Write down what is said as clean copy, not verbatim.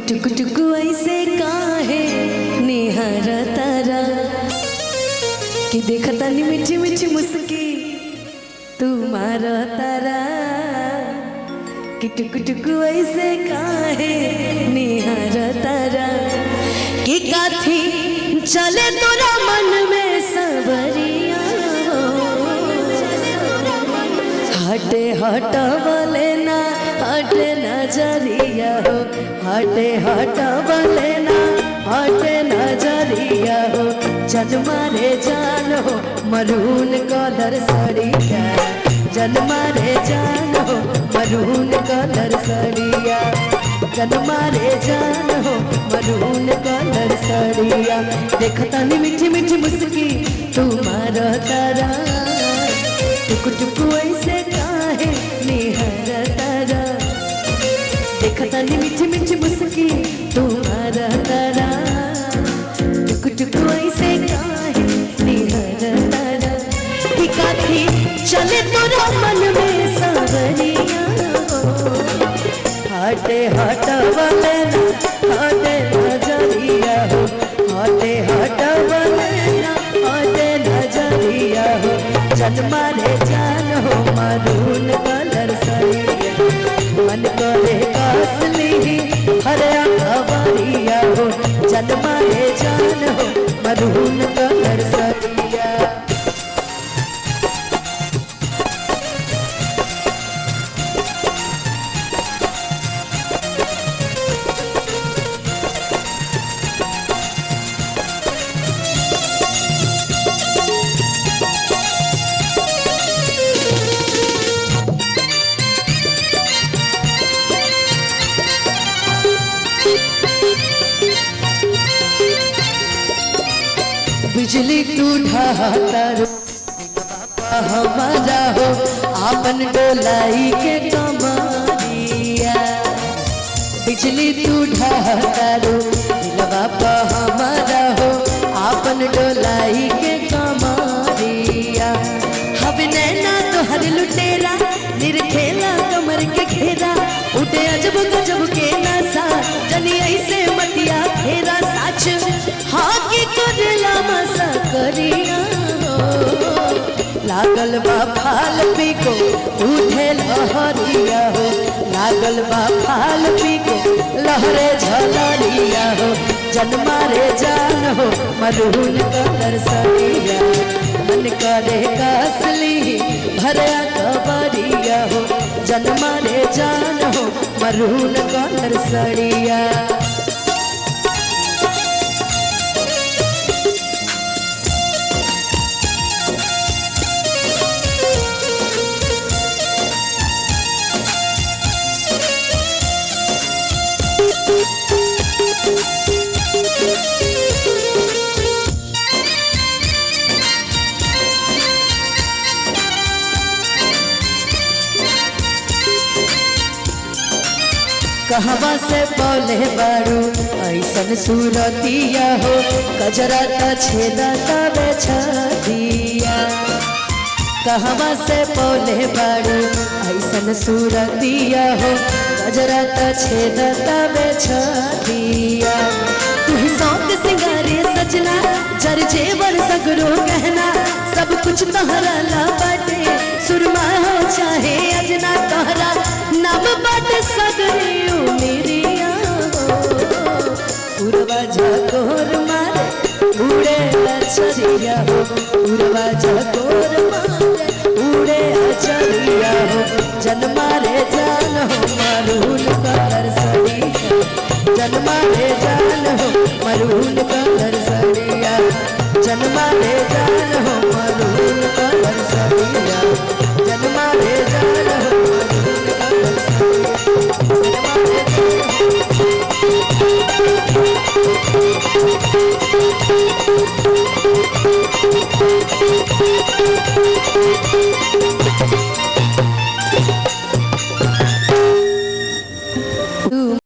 टुक टुक ऐसे काहे निहार तारा कि देखता नी मीठी मीठी मुस्की तुम्हारा तारा कि टुक टुक ऐसे काहे निहार तारा कि काथी चले तोरा मन में सबरिया हटे हट बोले ना हटे नजरिया हो हटे हट बोले ना हटे नजरिया हो जन्मा रे जान हो मरून कलर सड़िया जन्मा रे जान हो मरून कलर सड़िया जन्मा रे जान हो मरून कलर सड़िया देखता नी मीठी मीठी मुस्की तुम्हारा तारा टुक टुक ऐसे काहे निहार तारा देखता नी मीठी मीठी मुस्की तुम्हारा तारा टुक टुक ऐसे काहे निहार तारा कि काथी चले तोरा मन में सावरिया हटे हट बोले ना हटे नजरिया हो हटे हट बोले ना हटे नजरिया हो जन्मा रे जान हो मरून कलर सड़िया मन करे कासली हरिया खबरिया हो जन्मा रे जान हो मरून कलर सड़िया बिजली तू ढातर हमारा हो आपन डोलाई के कमरिया बिजली तू ढातर बापा हमारा हो आपन डोलाई के कमरिया हब नैना तोहर लुटेरा निरखेला कमर के घेरा उठे अजब गजब के नशा जनी ऐसे मतिया फेरा साच हाँ की करला मसा करिया लागल बा फाल पीको उठे लहरिया हो लागल बा फाल पीको लहरे झलरिया हो जन्मा रे जान हो मरून कलर सड़िया मन करे कासली भरिया खबरिया हो जन्मा रे जान हो मरून कलर सड़िया कहवा से बोले बारू ऐसन सूरतिया हो कजरा त छेदा तबे छदिया कहवा से बोले बारू ऐसन सूरतिया हो कजरा त छेदा तबे छदिया तू ही सौत सिंगारे सजना जर जेवर सगरो गहना सब कुछ तोहरा ला बाटे सुरमा हो चाहे अजना तोहरा नाम बाटे सगरे मेरिया उड़वा झकोर मारे उड़े अचरिया हो उड़वा झकोर मारे उड़े अचरिया हो जन्मा रे जान हो मरून कलर सड़िया जन्मा रे जान हो मरून कलर सड़िया जन्मा रे जान हो मरून कलर सड़िया जन्मा रे जान हो मरून कलर सड़िया